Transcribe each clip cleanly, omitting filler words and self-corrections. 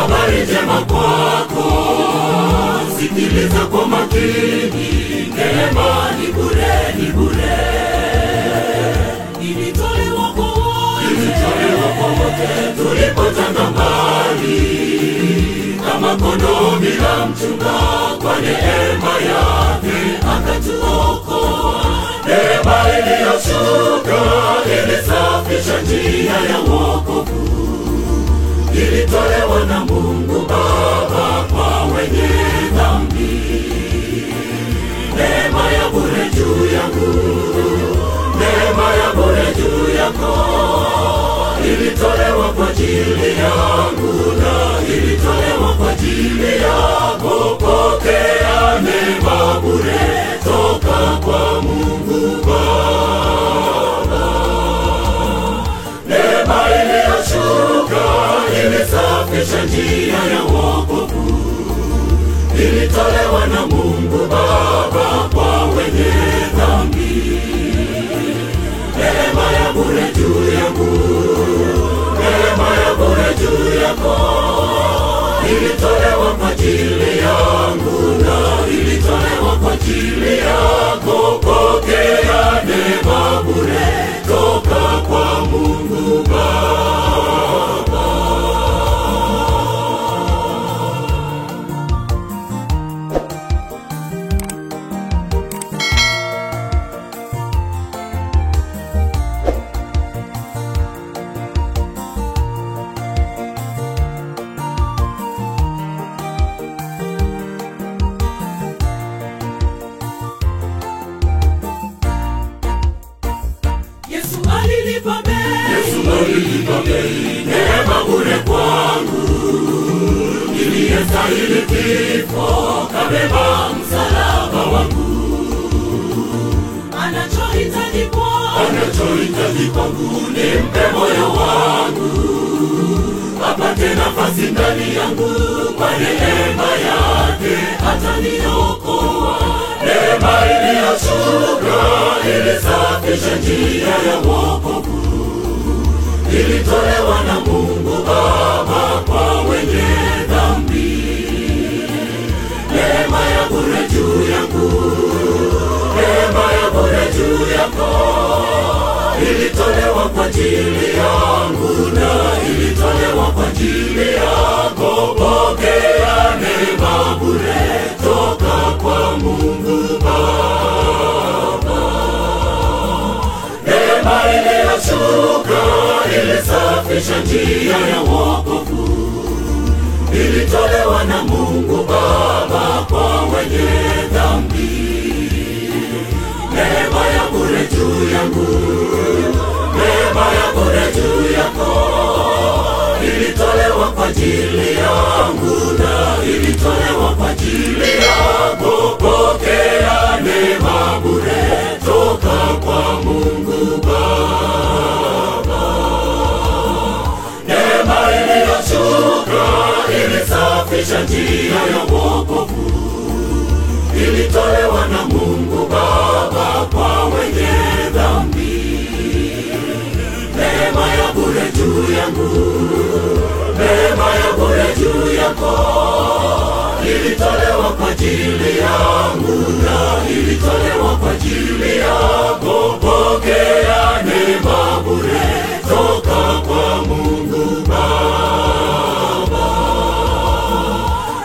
habari njema kwako, sikiliza kwa makini, neema ni bure, ni bure. Ilitolewa kwa wote, tulipotanga mbali kama kondoo bila mchunga, kwa neema yake akatuokoa. Neema iliyoshuka ilisafisha njia ya wokovu, ilitolewa na Mungu Baba kwa wenye dhambi. Neema ya bure juu yangu, neema ya bure juu yako, ilitolewa kwa ajili yangu na ilitolewa kwa ajili yako. Pokea neema bure toka kwa Mungu Baba. Neema iliyoshuka ilisafisha njia ya wokovu, ilitolewa na Mungu Baba kwa wenye dhambi. Neema ya bure juu yangu, neema ya bure juu yako, ilitolewa kwa ajili yangu na ilitolewa kwa ajili yako. Pokea neema bure toka kwa Mungu Baba. Yesu alilipa bei, neema bure kwangu, niliyestahili kifo, kabeba msalaba wangu. Anachohitaji kwangu, nimpe moyo wangu, apate nafasi ndani yangu. Kwa neema yake ataniokoa. Neema iliyoshuka ilisafisha njia ya wokovu, ilitolewa na Mungu Baba kwa wenye dhambi. Neema ya bure juu yangu, neema ya bure juu yako, ilitolewa kwa ajili yangu na ilitolewa kwa ajili yako. Pokea neema bure toka kwa Mungu Baba. Neema iliyoshuka ilisafisha njia ya wokovu, ilitolewa na Mungu Baba kwa wenye dhambi. Neema ya bure juu yangu, neema ya bure juu yako, ilitolewa kwa ajili yangu na ilitolewa kwa ajili yako. Pokea neema bure toka kwa Mungu Baba. Neema iliyoshuka ilisafisha njia ya wokovu, ilitolewa na Mungu Baba kwa wenye dhambi. Neema ya bure juu yangu, neema ya bure juu yako, ilitolewa kwa ajili yangu na ilitolewa kwa ajili yako. Pokea neema bure toka kwa Mungu Baba.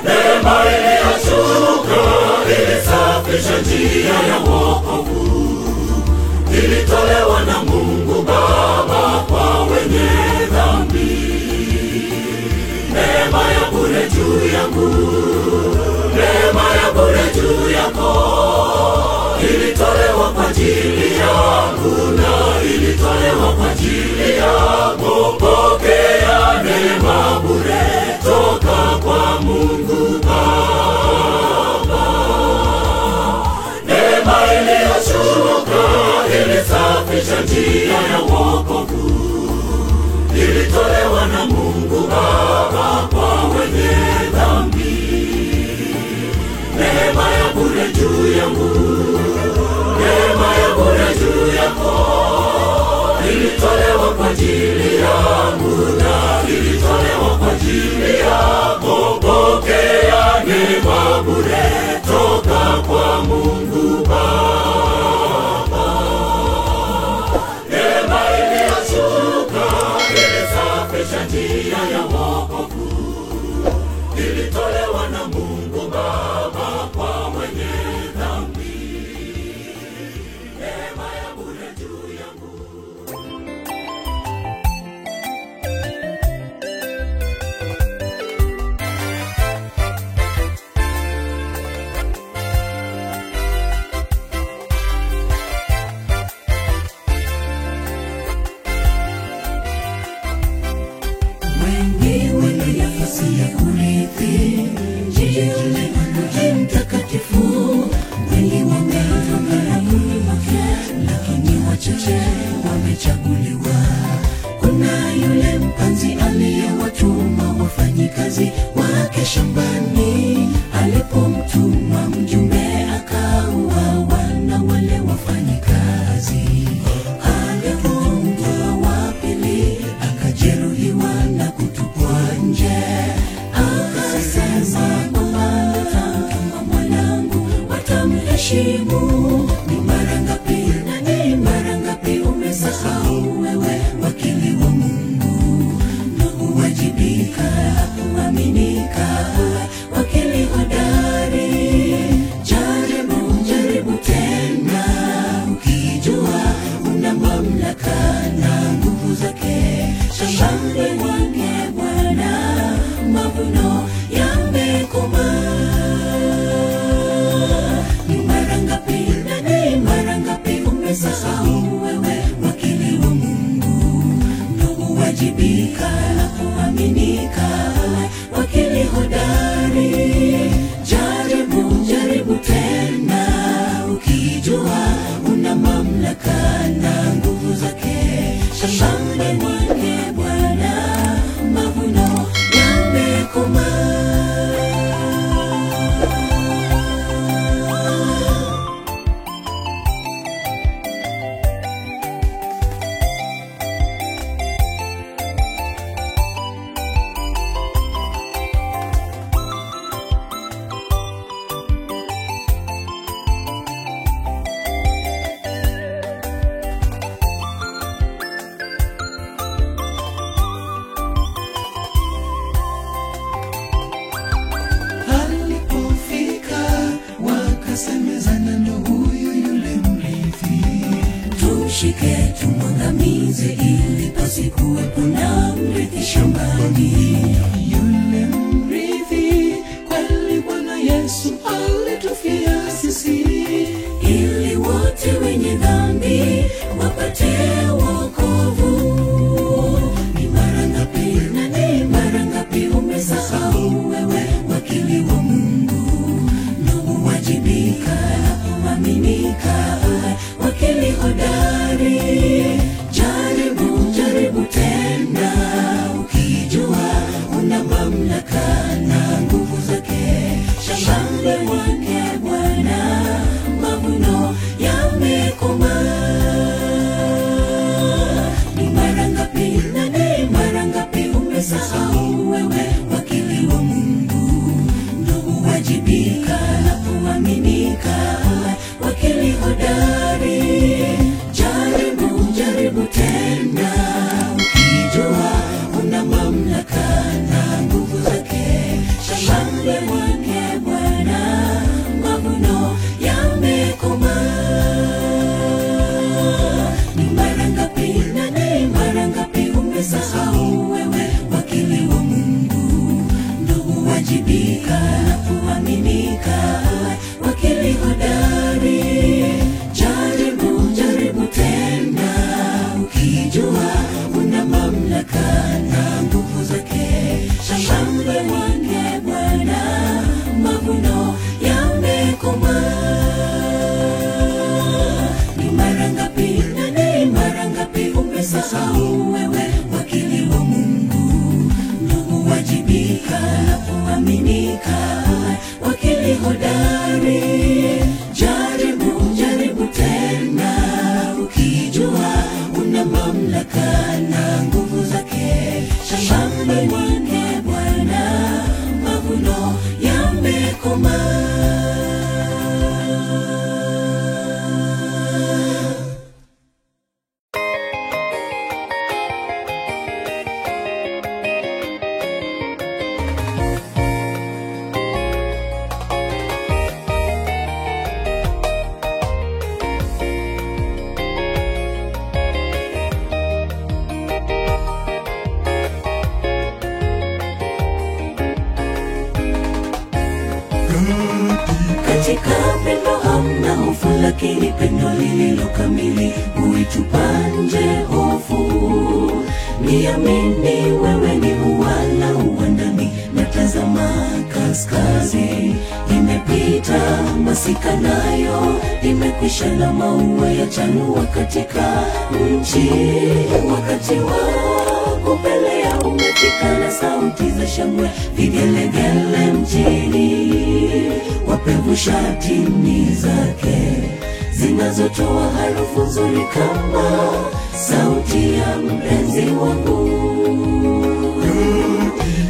Neema iliyoshuka ilisafisha njia ya wokovu, ilitolewa na Mungu Baba kwa wenye dhambi. Neema ya bure juu yangu, neema ya bure juu yako, ilitolewa kwa ajili yangu na ilitolewa kwa ajili yako. Pokea neema bure toka kwa Mungu Baba. Neema iliyoshuka ilisafisha njia ya wokovu, ilitolewa na Mungu Baba kwa wenye dhambi. Neema ya bure juu yangu, neema ya bure juu yako, ilitolewa kwa ajili yangu na ilitolewa kwa ajili yako. sawa na Mungu Baba kwa wenye dhambi. Neema ya bure juu yangu. Ya kurithi jiji mtakatifu, wengi wametoka kwake, lakini wachache wamechaguliwa. Kuna yule mpanzi aliyewatuma wafanyikazi wake shambani, alipomtuma mjumbe akauawa na wale wafanyikazi. Alipomtuma wa pili akajeruhiwa na kutupwa nje. Akasema watamtuma mwanangu, watamheshimu. Ni mara ngapi umesahau wewe wakili wa Mungu, na uwajibika kuaminika, wakili hodari. Jaribu tena, ukijua una mamlaka na nguvu zake. Shambani mwake Bwana mavuno yamekomaa. Ni mara ngapi umesahau wewe wakili wa Mungu, na uwajibika na kuaminika, wakili hodari. Jaribu tena, ukijua una mamlaka na nguvu zake. Shambani mwake Bwana mavuno yamekomaa. Semezana ndo huyu yule mrithi, tushike tumwangamize ili pasikuwepo na mrithi shambani. Yule mrithi kweli Bwana Yesu alitufia sisi, ili wote wenye dhambi wapate wokovu. Ni mara ngapi umesahau wewe wakili wa Mungu, na uwajibika na kuaminika, wakili hodari. Jaribu tena, ukijua una mamlaka na nguvu zake. Shambani mwake Bwana mavuno yamekomaa. Ni mara ngapi umesahau wewe wakili wa Mungu, na uwajibika na kuaminika, wakili hodari. Jaribu tena, ukijua una mamlaka na nguvu zake. Shambani mwake Bwana mavuno yamekomaa. Ni mara ngapi umesahau wewe wakili wa Mungu, na uwajibika na kuaminika, wakili hodari. Jaribu tena, ukijua una mamlaka na nguvu zake. Shambani mwake Bwana mavuno yamekomaa. Ni mara ngapi umesahau wewe wakili wa Mungu, na uwajibika na kuaminika, wakili hodari. Jaribu tena, ukijua una mamlaka na nguvu zake. Shambani mwake Bwana mavuno yamekomaa. Katika pendo hamna hofu, lakini pendo lililo kamili huitupa nje hofu. Niamini wewe ni uwala uwandani, natazama kaskazi imepita, masika nayo imekwisha, na maua yachanua katika nchi. Wakati wa kupelea umefika, na sauti za shangwe vigelegele mjini. Wapevu shatini zake zinazotoa harufu nzuri kama sauti ya mpenzi wangu.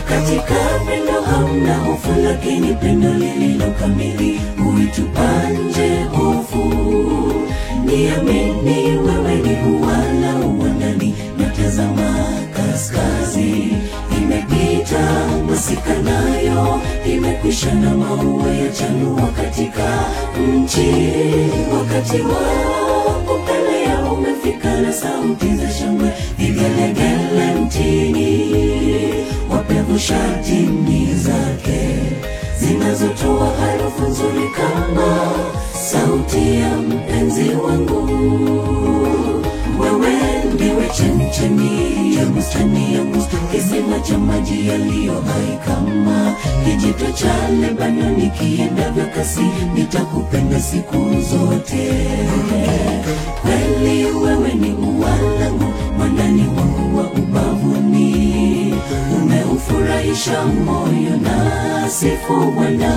Katika pendo hamna hofu, lakini pendo lililo kamili huitupa nje hofu. Niamini wewe ni uwala uwandani, natazama kaskazi imepita, masika nayo imekwisha, na maua yachanua katika nchi. Wakati wa kupelea umefika, na sauti za shangwe vigelegele mtini. Wapevu shatini zake zinazotoa harufu nzuri kama sauti ya mpenzi wangu. Wewe ndiwe chemchemi ya bustani yangu, kisima cha maji yaliyo hai kama kijito cha Lebanoni kiendavyo kasi, nitakupenda siku zote. Kweli wewe ni ua langu, mwandani wangu wa ubavuni, umeufurahisha moyo na sifu Bwana.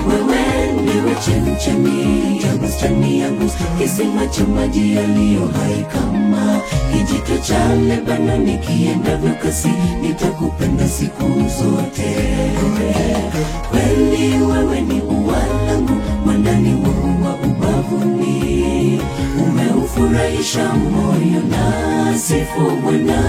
Wewe ndiwe chemchemi ya bustani yangu, kisima cha maji yaliyo hai kama kijito cha Lebanoni kiendavyo kasi, nitakupenda siku zote. Kweli wewe ni ua langu, mwandani wangu wa ubavuni, umeufurahisha moyo na sifu Bwana.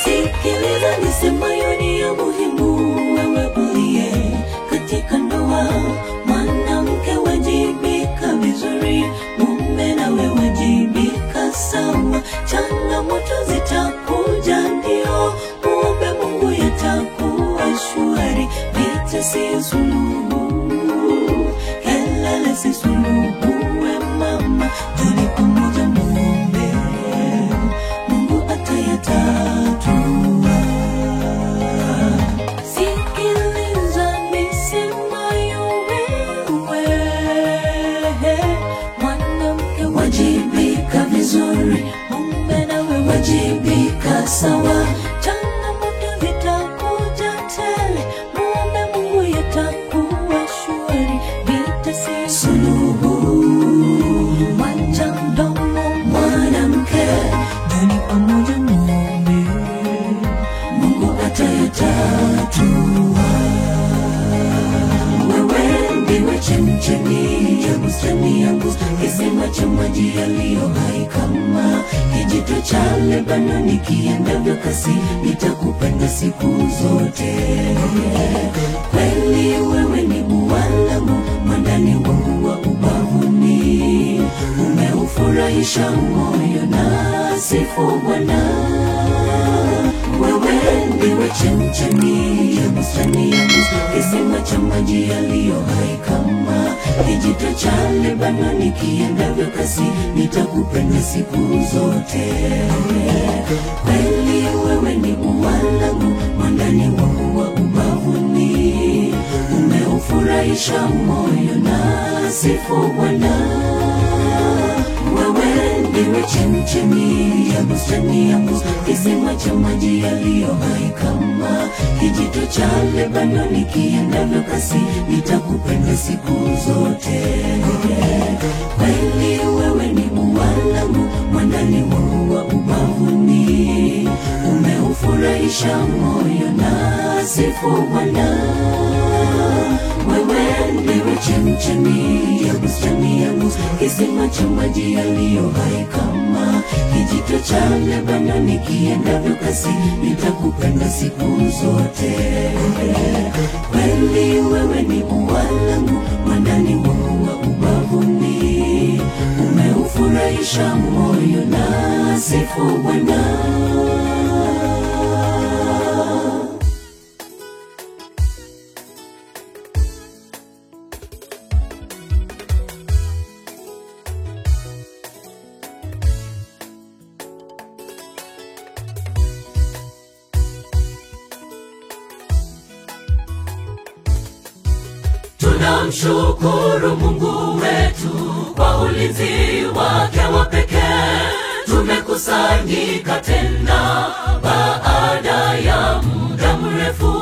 Sikiliza nisemayo ni ya muhimu, wewe uliye katika ndoa. Mwanamke wajibika vizuri, mume nawe wajibika sawa. Changamoto zitakuja ndio, muombe Mungu yatakuwa shwari. Vita si suluhu, kelele si suluhu, we mama tuli pamoja muombe, Mungu atayatatua. Sikiliza nisemayo wewe, mwanamke wajibika vizuri, mume nawe wajibika sawa. Changamoto zitakuja tele, muombe Mungu yatakuwa shwari. Vita si suluhu, wacha mdomo mwanamke, tuli pamoja muombe, Mungu atayatatua. Wewe ndiwe chemchemi ya bustani yangu, kisima cha maji yaliyo hai kama kijito cha Lebanoni kiendavyo kasi, nitakupenda siku zote. Kweli wewe ni ua langu, mwandani wangu wa ubavuni, umeufurahisha moyo na sifu Bwana. Wewe ndiwe chemchemi ya bustani yangu, kisima cha maji yaliyo hai kama kijito cha Lebanoni kiendavyo kasi, nitakupenda siku zote. Kweli wewe ni ua langu, mwandani wangu wa ubavuni, umeufurahisha moyo na sifu Bwana. Wewe ndiwe chemchemi ya bustani yangu, kisima cha maji yaliyo hai kama kijito cha Lebanoni kiendavyo kasi, nitakupenda siku zote. Kweli wewe ni ua langu, mwandani wangu wa ubavuni, umeufurahisha moyo na sifu Bwana. Wewe ndiwe chemchemi ya bustani yangu, kisima cha maji yaliyo hai kama kijito cha Lebanoni kiendavyo kasi, nitakupenda siku zote. Kweli wewe ni ua langu, mwandani mwangu wa ubavuni, umeufurahisha moyo na sifu Bwana. Tunamshukuru Mungu wetu kwa ulinzi wake wa pekee. Tumekusanyika tena baada ya muda mrefu,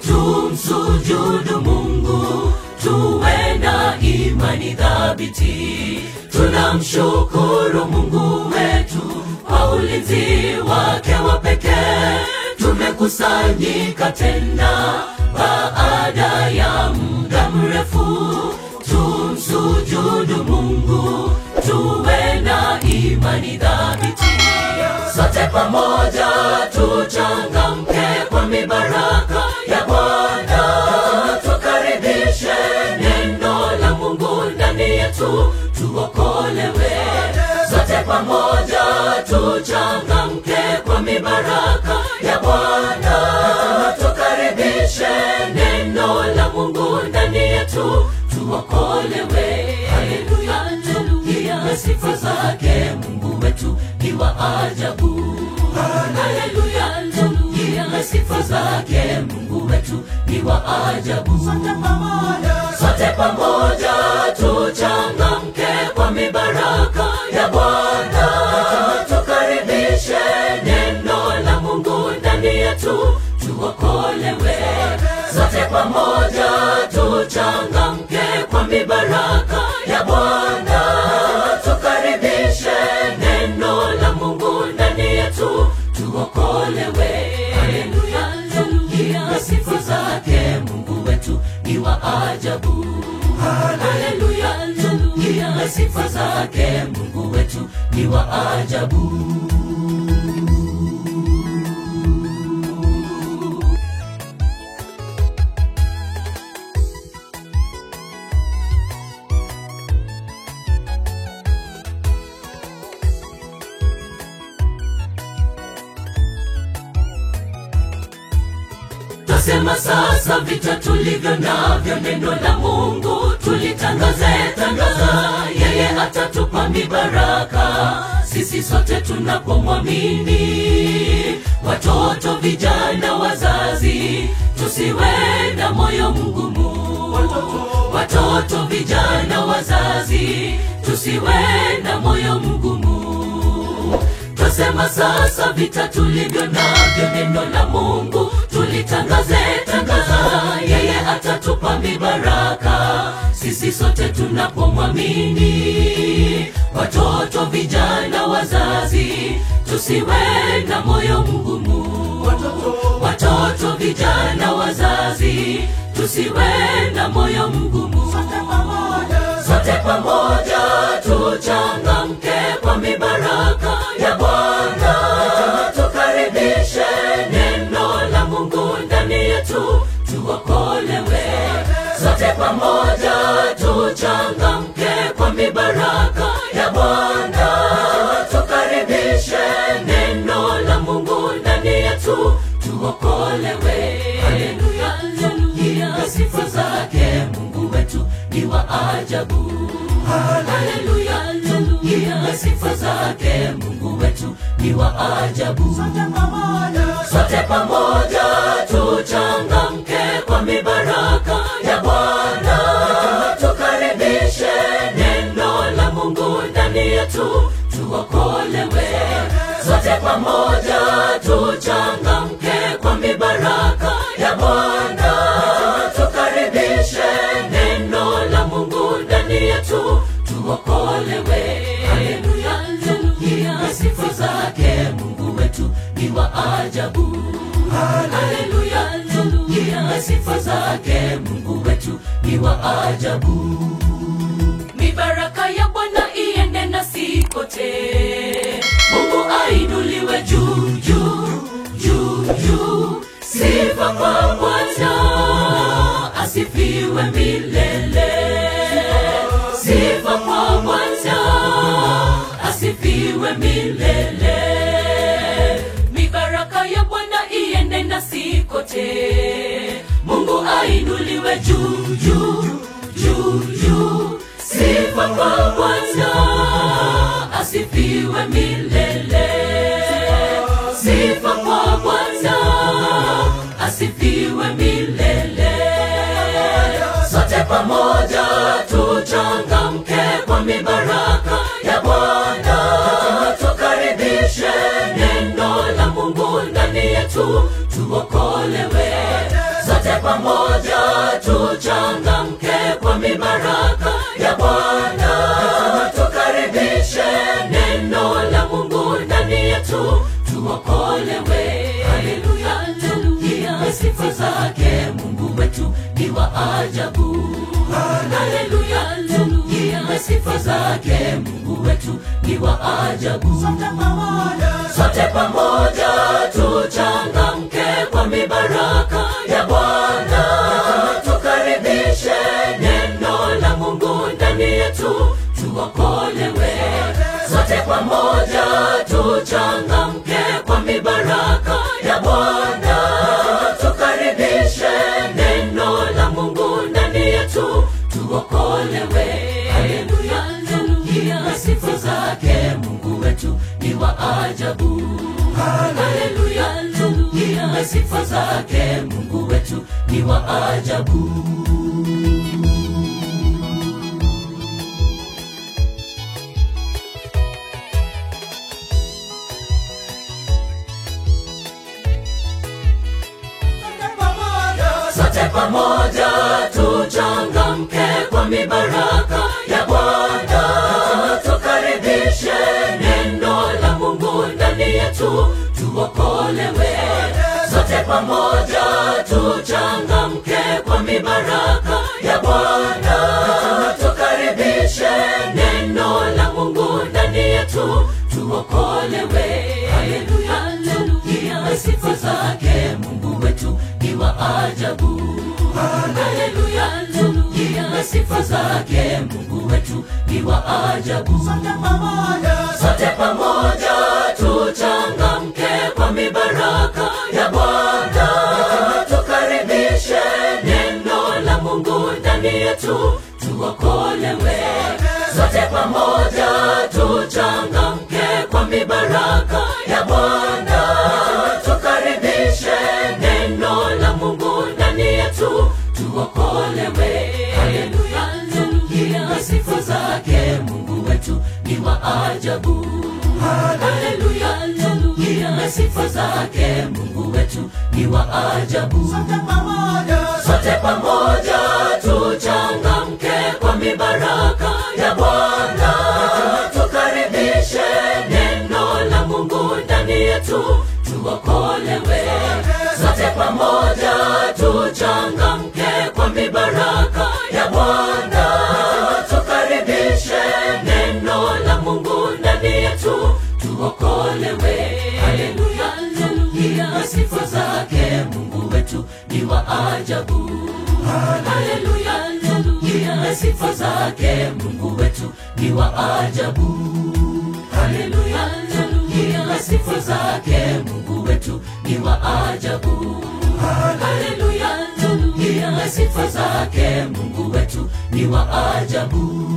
tumsujudu Mungu, tuwe na imani thabiti. Tunamshukuru Mungu wetu kwa ulinzi wake wa pekee. Tumekusanyika tena baada ya muda mrefu, tumsujudu Mungu, tuwe na imani thabiti. Sote pamoja tuchangamke kwa mibaraka ya Bwana, tukaribishe neno la Mungu ndani yetu, tuokolewe. Sote pamoja tuchangamke kwa mibaraka ya Bwana, tukaribishe neno la Mungu ndani yetu, tuokolewe. Haleluya, haleluya, sifa zake Mungu wetu ni wa ajabu. Haleluya, haleluya, sifa zake Mungu wetu ni wa ajabu. Sote pamoja tuchangamke kwa mibaraka ya Bwana, tukaribishe neno la Mungu ndani yetu, tuokolewe. Sote pamoja tuchangamke kwa mibaraka ya Bwana, tukaribishe neno la Mungu ndani yetu, tuokolewe. Haleluya, haleluya, sifa zake Mungu wetu ni wa ajabu. Haleluya, haleluya, sifa zake Mungu wetu ni wa ajabu. Sema sasa vita tulivyo navyo, neno la Mungu tulitangaze, tangaza. Yeye atatupa mibaraka sisi sote tunapomwamini. Watoto, vijana, wazazi, tusiwe na moyo mgumu. Watoto, vijana, wazazi, tusiwe na moyo mgumu. Twasema sasa vita tulivyo navyo, neno la Mungu tulitangaze, tangaza. Yeye atatupa mibaraka sisi sote tunapomwamini. Watoto, vijana, wazazi, tusiwe na moyo mgumu. Watoto, vijana, wazazi, tusiwe na moyo mgumu. Sote pamoja tuchangamke kwa mibaraka ya Bwana, tukaribishe neno la Mungu ndani yetu, tuokolewe. Sote pamoja tuchangamke kwa mibaraka ya Bwana, tukaribishe neno la Mungu ndani yetu, tuokolewe. Haleluya, haleluya, sifa zake Mungu wetu ni wa ajabu. Haleluya, haleluya, sifa zake Mungu wetu ni wa ajabu. Sote pamoja tuchangamke kwa mibaraka ya Bwana, tukaribishe neno la Mungu ndani yetu, tuokolewe. Sote pamoja tuchangamke kwa mibaraka ya Bwana, tukaribishe neno la Mungu ndani yetu, tuokolewe. Haleluya, haleluya, sifa zake Mungu wetu ni wa ajabu. Haleluya, haleluya, sifa zake Mungu wetu ni wa ajabu. Mibaraka ya Bwana iende nasi kote. Mungu ainuliwe juu juu juu juu. Sifa kwa Bwana, asifiwe milele. Sifa kwa Bwana, asifiwe milele. Mibaraka ya Bwana iende nasi kote. Mungu ainuliwe juu juu juu juu. Sifa kwa Bwana, asifiwe milele. Sifa kwa Bwana, asifiwe milele. Sote pamoja tuchangamke kwa mibaraka ya Bwana. Tukaribishe neno la Mungu ndani yetu, tuokolewe. Sote pamoja tuchangamke kwa mibaraka ya Bwana. Tukaribishe neno la Mungu ndani yetu, tuokolewe. Haleluya, haleluya. Sifa zake Mungu wetu ni wa ajabu. Haleluya, haleluya. Sifa zake Mungu wetu ni wa ajabu. Sote pamoja tuchangamke kwa mibaraka ya Bwana. Tukaribishe neno la Mungu ndani yetu, tuokolewe. Sote pamoja tuchangamke kwa mibaraka ya Bwana. Tukaribishe neno la Mungu ndani yetu, tuokolewe. Haleluya, haleluya. Sifa zake Mungu wetu ni wa ajabu. Haleluya, haleluya. Sifa zake Mungu wetu ni wa ajabu. Sote pamoja tuchangamke kwa mibaraka ya Bwana. Tukaribishe neno la Mungu ndani yetu, tuokolewe. Sote pamoja tuchangamke kwa mibaraka ya Bwana. Tukaribishe neno la Mungu ndani yetu, tuokolewe. Haleluya, haleluya. Sifa zake Mungu wetu ni wa ajabu. Haleluya, haleluya. Sifa zake Mungu wetu ni wa ajabu. Sote pamoja tuchangamke kwa mibaraka ya Bwana. Tukaribishe neno la Mungu ndani yetu, tuokolewe. Sote pamoja tuchangamke kwa mibaraka ya Bwana. Tukaribishe neno la Mungu ndani yetu, tuokolewe. Haleluya, haleluya. Sifa zake Mungu wetu ni wa ajabu. Haleluya, haleluya. Sifa zake Mungu wetu ni wa ajabu. Sote pamoja tuchangamke kwa mibaraka ya Bwana. Tukaribishe neno la Mungu ndani yetu, tuokolewe. Sote pamoja tuchangamke kwa mibaraka ya Bwana. Tukaribishe neno la Mungu ndani yetu, tuokolewe. Haleluya, haleluya. Sifa zake Mungu wetu ni wa ajabu. Haleluya, haleluya. Sifa zake Mungu wetu ni wa ajabu. Haleluya, haleluya. Sifa zake Mungu wetu ni wa ajabu. Haleluya, haleluya. Sifa zake Mungu wetu ni wa ajabu.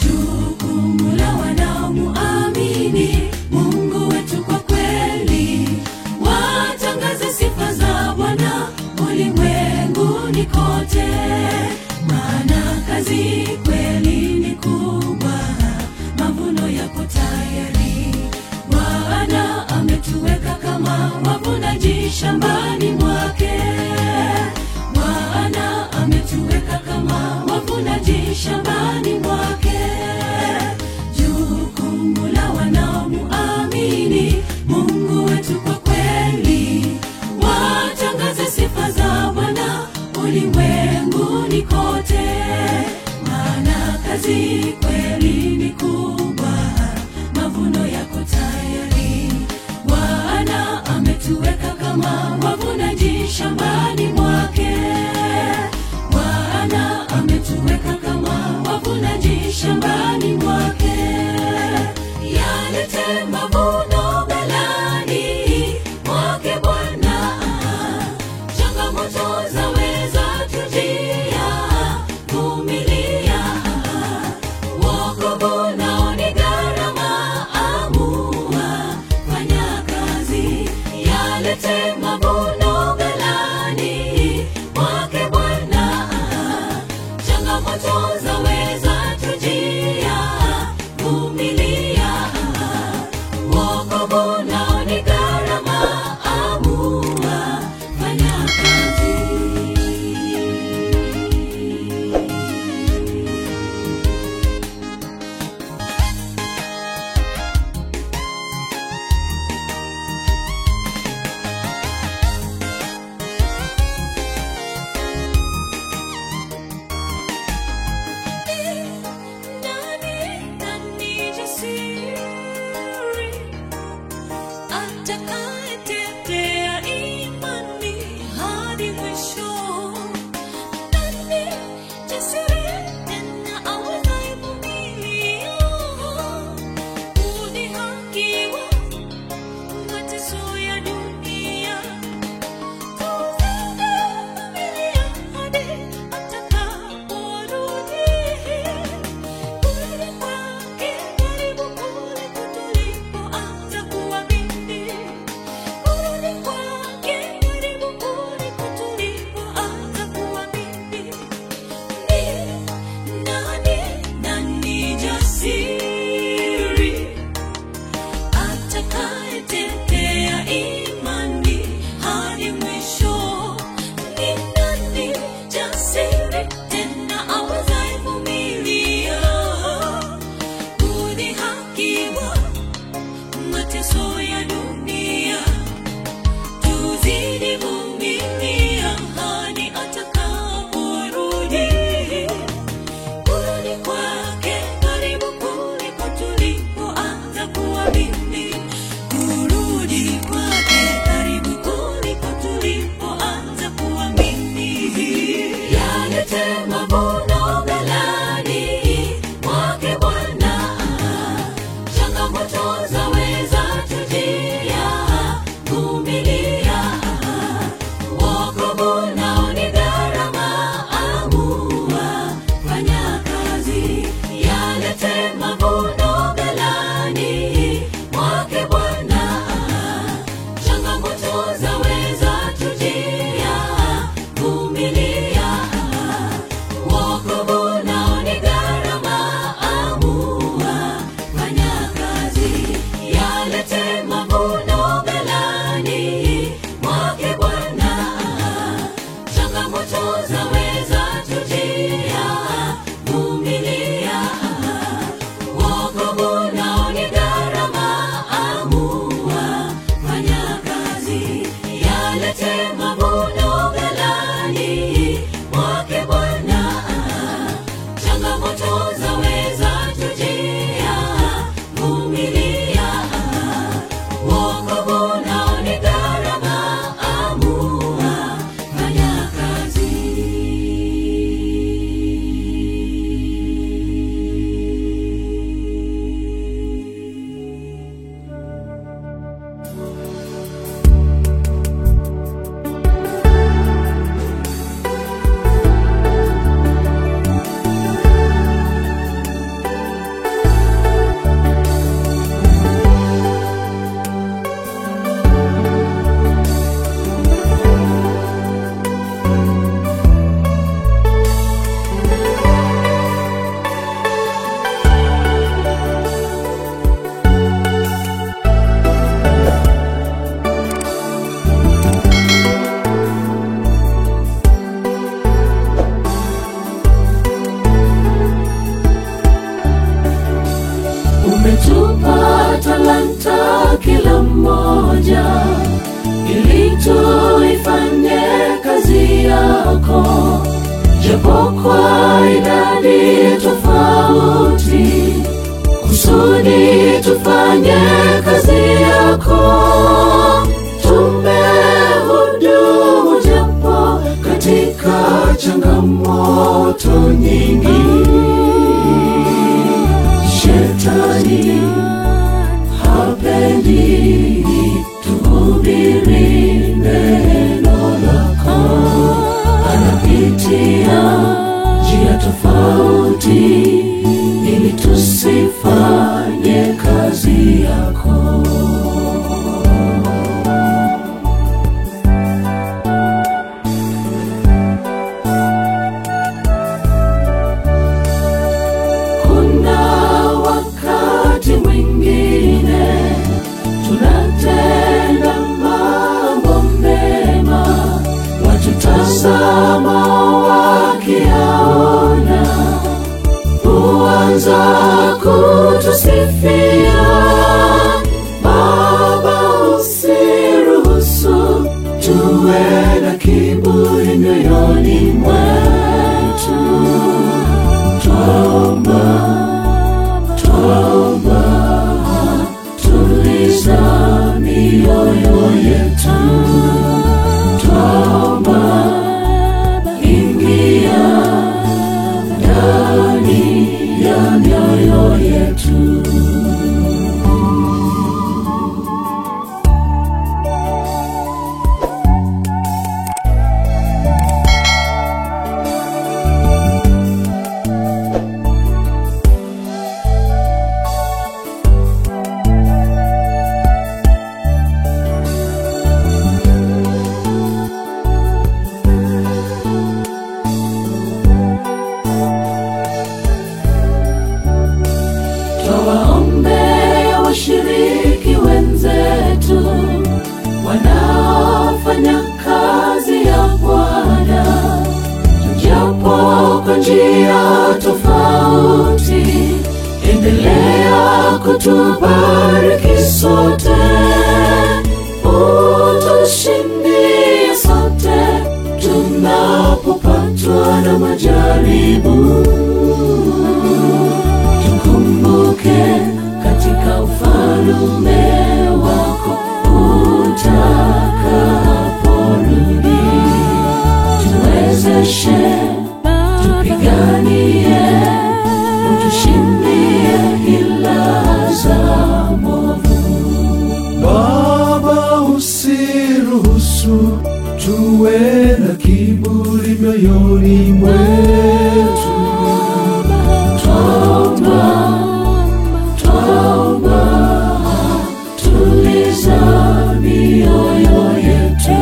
Jukumu la wanaomuamini Mungu wetu kwa kweli, watangaze sifa za Bwana ulimwenguni kote, maana kazi kweli ni kubwa, mavuno yako tayari. Bwana ametuweka kama wavunaji shambani mwake. Bwana ametuweka shambani mwake. Jukumu la wanaomuamini Mungu wetu kwa kweli, watangaze sifa za Bwana ulimwenguni kote, maana kazi kweli ni kubwa, mavuno yako tayari. Bwana ametuweka kama wavunaji shambani mwake. Bwana ametuweka kama wavunaji shambani mwake. Yalete mavuno ghalani mwake Bwana, changamoto zaweza tujia, vumilia, wokovu nao ni gharama, amua, fanya kazi. Yalete mavuno ghalani mwake Bwana, changamoto zaweza tujia, tuifanye kazi yako, japo kwa idadi tofauti, kusudi tufanye kazi yako. Tumehudumu japo katika changamoto nyingi. Shetani hapendi tuhubiri neno lako, anapitia njia tofauti ili tusifanye kazi yako. Kuna wakati mwingine tunatenda mambo mema, watutazama wakiyaona, huanza kutusifia. Baba, usiruhusu tuwe na kiburi mioyoni mwetu. Twaomba, tuliza mioyo yetu. Twaomba, ingia ndani ya mioyo yetu. Twawaombea washiriki wenzetu wanaofanya kazi ya Bwana, japo kwa njia tofauti. Endelea kutubariki sote, utushindie sote tunapopatwa na majaribu. Tukumbuke katika ufalme wako utakaporudi. Tuwezeshe, tupiganie, utushindie hila za mwovu. Baba, usiruhusu tuwe na kiburi mioyoni mwetu. Twaomba, tuliza mioyo yetu.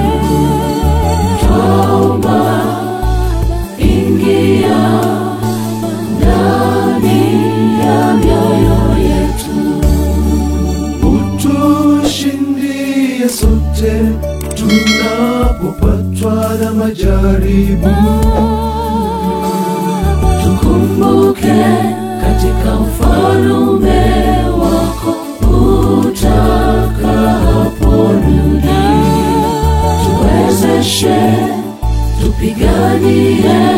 Twaomba, ingia ndani ya mioyo yetu. Utushindie sote tunapopatwa na majaribu. Tukumbuke katika ufalme wako utakaporudi. Tuwezeshe, tupiganie